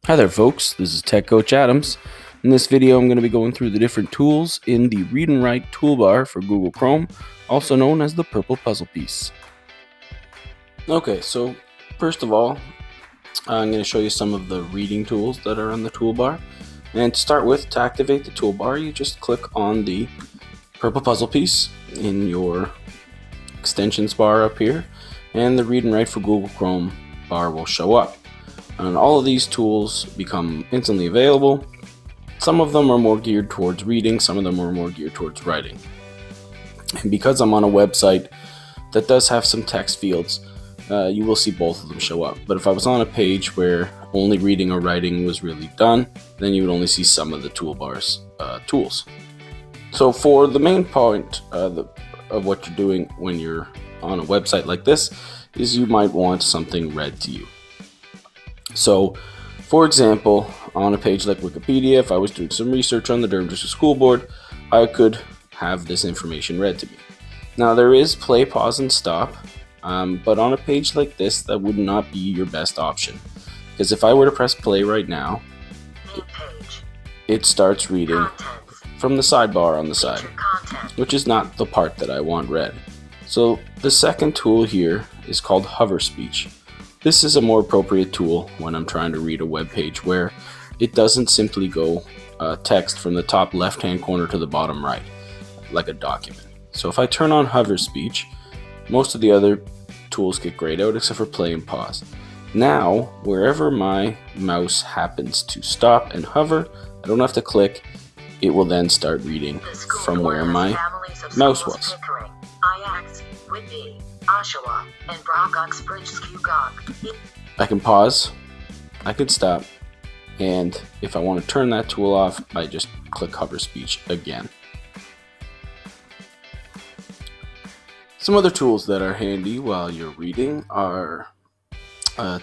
Hi there folks, this is Tech Coach Adams. In this video I'm going to be going through the different tools in the Read and Write toolbar for Google Chrome, also known as the purple puzzle piece. Okay, so first of all, I'm going to show you some of the reading tools that are on the toolbar. And to start with, to activate the toolbar, you just click on the purple puzzle piece in your extensions bar up here, and the Read and Write for Google Chrome bar will show up. And all of these tools become instantly available. Some of them are more geared towards reading, some of them are more geared towards writing. And because I'm on a website that does have some text fields, you will see both of them show up. But if I was on a page where only reading or writing was really done, then you would only see some of the toolbar's tools. So for the main point of what you're doing when you're on a website like this is you might want something read to you. So, for example, on a page like Wikipedia, if I was doing some research on the Durham District School Board, I could have this information read to me. Now, there is play, pause, and stop, but on a page like this, that would not be your best option. Because if I were to press play right now, it starts reading from the sidebar on the side, which is not the part that I want read. So, the second tool here is called hover speech. This is a more appropriate tool when I'm trying to read a web page where it doesn't simply go text from the top left-hand corner to the bottom right, like a document. So if I turn on hover speech, most of the other tools get grayed out except for play and pause. Now, wherever my mouse happens to stop and hover, I don't have to click. It will then start reading from where my mouse was. I can pause, I can stop, and if I want to turn that tool off, I just click hover speech again. Some other tools that are handy while you're reading are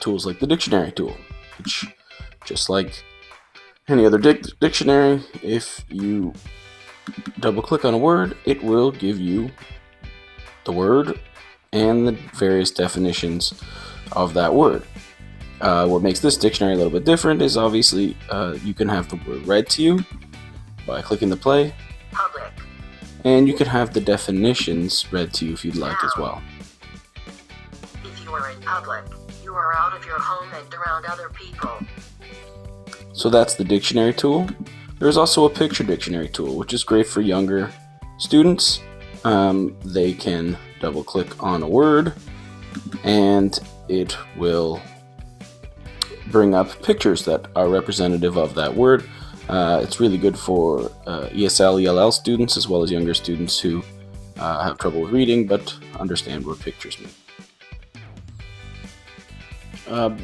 tools like the dictionary tool, which, just like any other dictionary, if you double click on a word, it will give you the word and the various definitions of that word. What makes this dictionary a little bit different is obviously you can have the word read to you by clicking the play, public, and you can have the definitions read to you if you'd like as well. If you are in public, you are out of your home and around other people. So that's the dictionary tool. There's also a picture dictionary tool, which is great for younger students. They can double click on a word and it will bring up pictures that are representative of that word. It's really good for ESL, ELL students as well as younger students who have trouble with reading but understand what pictures mean.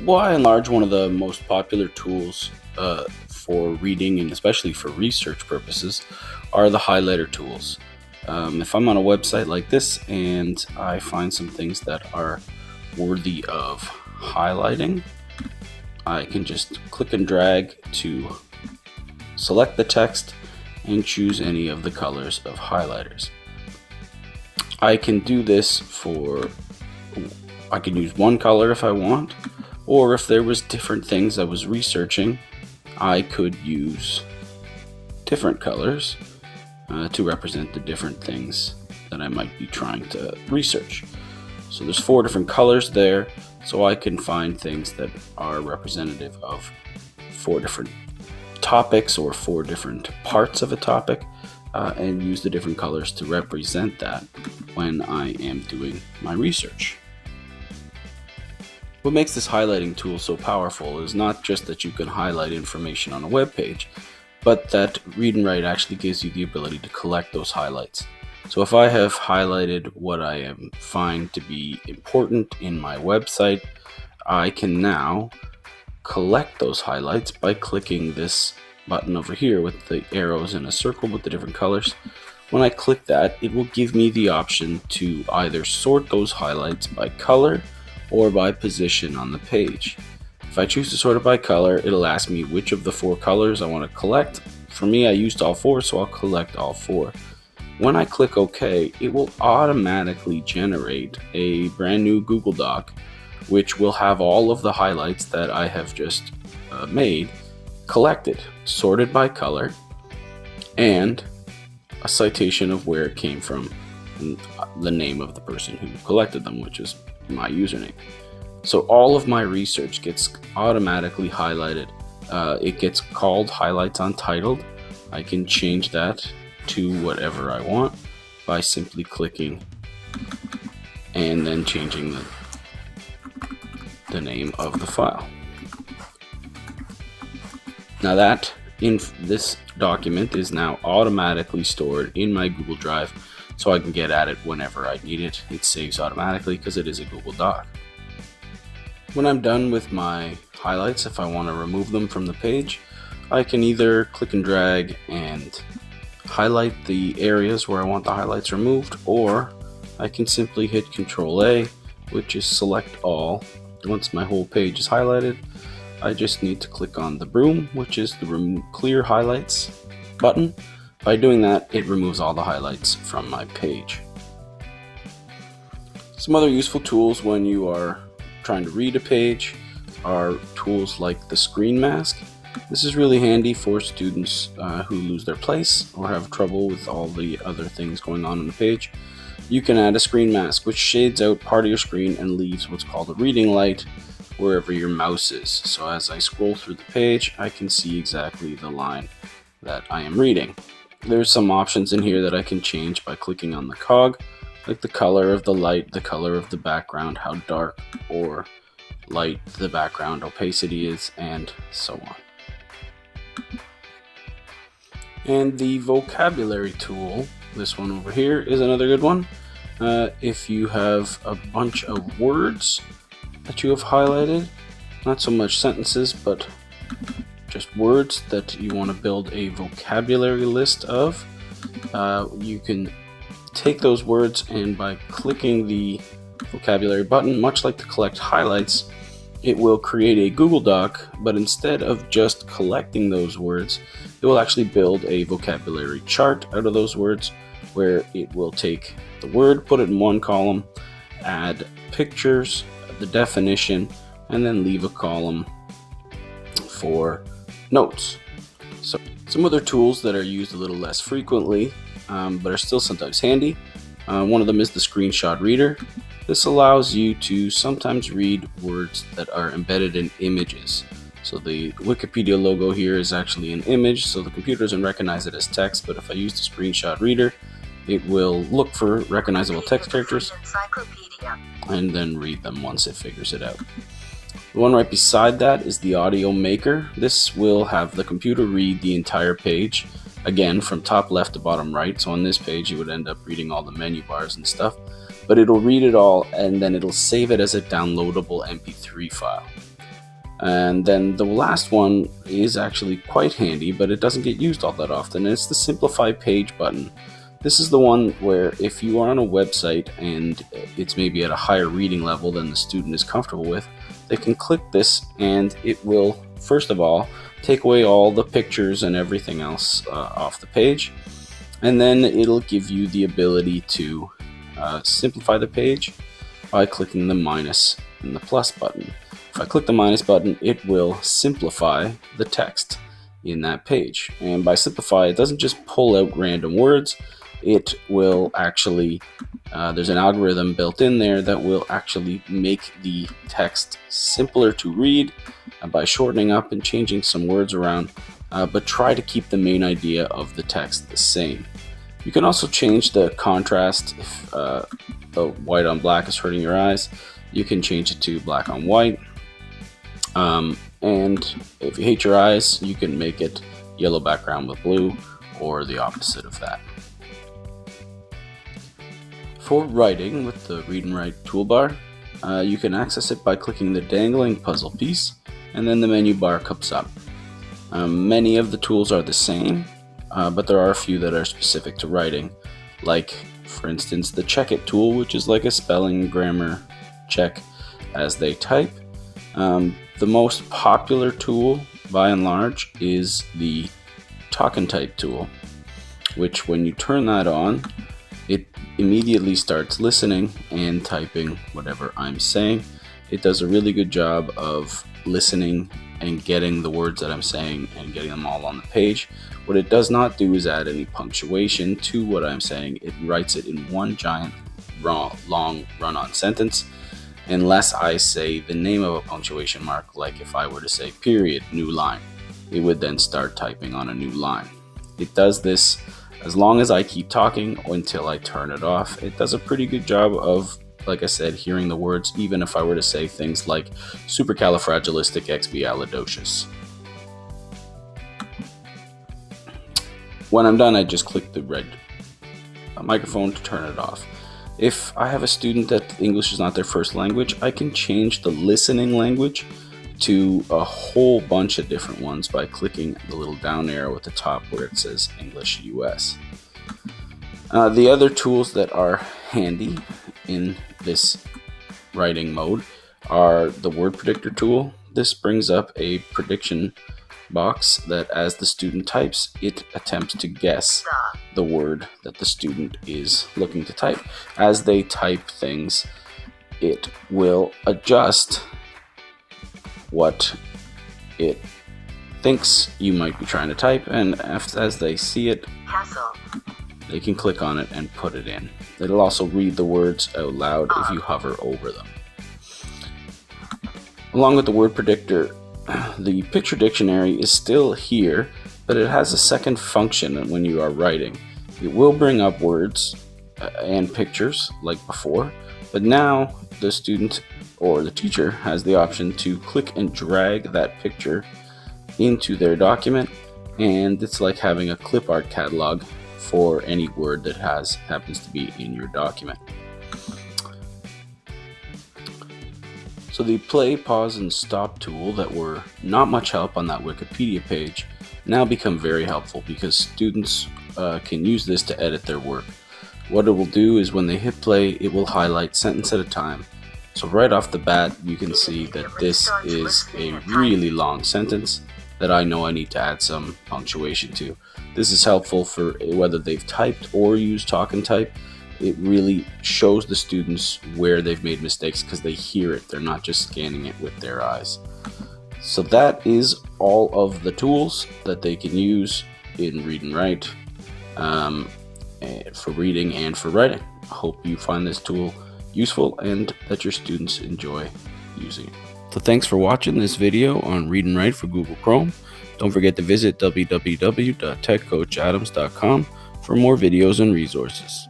By and large, one of the most popular tools for reading and especially for research purposes are the highlighter tools. If I'm on a website like this and I find some things that are worthy of highlighting, I can just click and drag to select the text and choose any of the colors of highlighters. I can do this I can use one color if I want, or if there was different things I was researching, I could use different colors to represent the different things that I might be trying to research. So there's 4 different colors there, so I can find things that are representative of 4 different topics or 4 different parts of a topic, and use the different colors to represent that when I am doing my research. What makes this highlighting tool so powerful is not just that you can highlight information on a web page, but that Read and Write actually gives you the ability to collect those highlights. So if I have highlighted what I find to be important in my website, I can now collect those highlights by clicking this button over here with the arrows in a circle with the different colors. When I click that, it will give me the option to either sort those highlights by color or by position on the page. If I choose to sort it by color, it'll ask me which of the 4 colors I want to collect. For me, I used all 4, so I'll collect all 4. When I click OK, it will automatically generate a brand new Google Doc which will have all of the highlights that I have just made collected, sorted by color, and a citation of where it came from and the name of the person who collected them, which is my username. So all of my research gets automatically highlighted. It gets called Highlights Untitled. I can change that to whatever I want by simply clicking and then changing the name of the file. Now that in this document is now automatically stored in my Google Drive, so I can get at it whenever I need it. It saves automatically because it is a Google Doc. When I'm done with my highlights, if I want to remove them from the page, I can either click and drag and highlight the areas where I want the highlights removed, or I can simply hit Control A, which is select all. Once my whole page is highlighted, I just need to click on the broom, which is the Remove Clear Highlights button. By doing that, it removes all the highlights from my page. Some other useful tools when you are trying to read a page are tools like the screen mask. This is really handy for students who lose their place or have trouble with all the other things going on the page. You can add a screen mask which shades out part of your screen and leaves what's called a reading light wherever your mouse is. So as I scroll through the page, I can see exactly the line that I am reading. There's some options in here that I can change by clicking on the cog, like the color of the light, the color of the background, how dark or light the background opacity is, and so on. And the vocabulary tool, this one over here, is another good one. If you have a bunch of words that you have highlighted, not so much sentences, but just words that you want to build a vocabulary list of, you can take those words, and by clicking the vocabulary button, much like the collect highlights, it will create a Google Doc, but instead of just collecting those words, it will actually build a vocabulary chart out of those words, where it will take the word, put it in one column, add pictures, the definition, and then leave a column for notes. So some other tools that are used a little less frequently, but are still sometimes handy. One of them is the screenshot reader. This allows you to sometimes read words that are embedded in images. So the Wikipedia logo here is actually an image, so the computer doesn't recognize it as text, but if I use the screenshot reader, it will look for recognizable text characters and then read them once it figures it out. The one right beside that is the audio maker. This will have the computer read the entire page, again from top left to bottom right. So on this page you would end up reading all the menu bars and stuff, but it'll read it all and then it'll save it as a downloadable MP3 file. And then the last one is actually quite handy, but it doesn't get used all that often. It's the Simplify Page button. This is the one where if you are on a website and it's maybe at a higher reading level than the student is comfortable with, they can click this and it will, first of all, take away all the pictures and everything else off the page. And then it'll give you the ability to simplify the page by clicking the minus and the plus button. If I click the minus button, it will simplify the text in that page. And by simplify, it doesn't just pull out random words. It will actually, there's an algorithm built in there that will actually make the text simpler to read by shortening up and changing some words around, but try to keep the main idea of the text the same. You can also change the contrast. If the white on black is hurting your eyes, you can change it to black on white. And if you hate your eyes, you can make it yellow background with blue, or the opposite of that. For writing with the Read and Write toolbar, you can access it by clicking the dangling puzzle piece, and then the menu bar comes up. Many of the tools are the same, but there are a few that are specific to writing, like, for instance, the Check It tool, which is like a spelling grammar check as they type. The most popular tool, by and large, is the Talk and Type tool, which when you turn that on, it immediately starts listening and typing whatever I'm saying. it does a really good job of listening and getting the words that I'm saying and getting them all on the page. What it does not do is add any punctuation to what I'm saying. It writes it in one giant long run-on sentence, unless I say the name of a punctuation mark, like if I were to say period, new line, it would then start typing on a new line. It does this as long as I keep talking until I turn it off. It does a pretty good job of, like I said, hearing the words, even if I were to say things like supercalifragilisticexpialidocious. When I'm done, I just click the red microphone to turn it off. If I have a student that English is not their first language, I can change the listening language to a whole bunch of different ones by clicking the little down arrow at the top where it says English US. The other tools that are handy in this writing mode are the word predictor tool. This brings up a prediction box that as the student types, it attempts to guess the word that the student is looking to type. As they type things, it will adjust what it thinks you might be trying to type, and as they see it, they can click on it and put it in. It'll also read the words out loud if you hover over them. Along with the word predictor, the picture dictionary is still here, but it has a second function when you are writing. It will bring up words and pictures like before, but now the student or the teacher has the option to click and drag that picture into their document, and it's like having a clip art catalog for any word that happens to be in your document. So the play, pause, and stop tool that were not much help on that Wikipedia page now become very helpful because students can use this to edit their work. What it will do is when they hit play, it will highlight sentence at a time. So right off the bat, you can see that this is a really long sentence that I know I need to add some punctuation to. This is helpful for whether they've typed or used talk and type. It really shows the students where they've made mistakes because they hear it. They're not just scanning it with their eyes. So that is all of the tools that they can use in Read and Write for reading and for writing. I hope you find this tool useful and that your students enjoy using it. So thanks for watching this video on Read and Write for Google Chrome. Don't forget to visit www.techcoachadams.com for more videos and resources.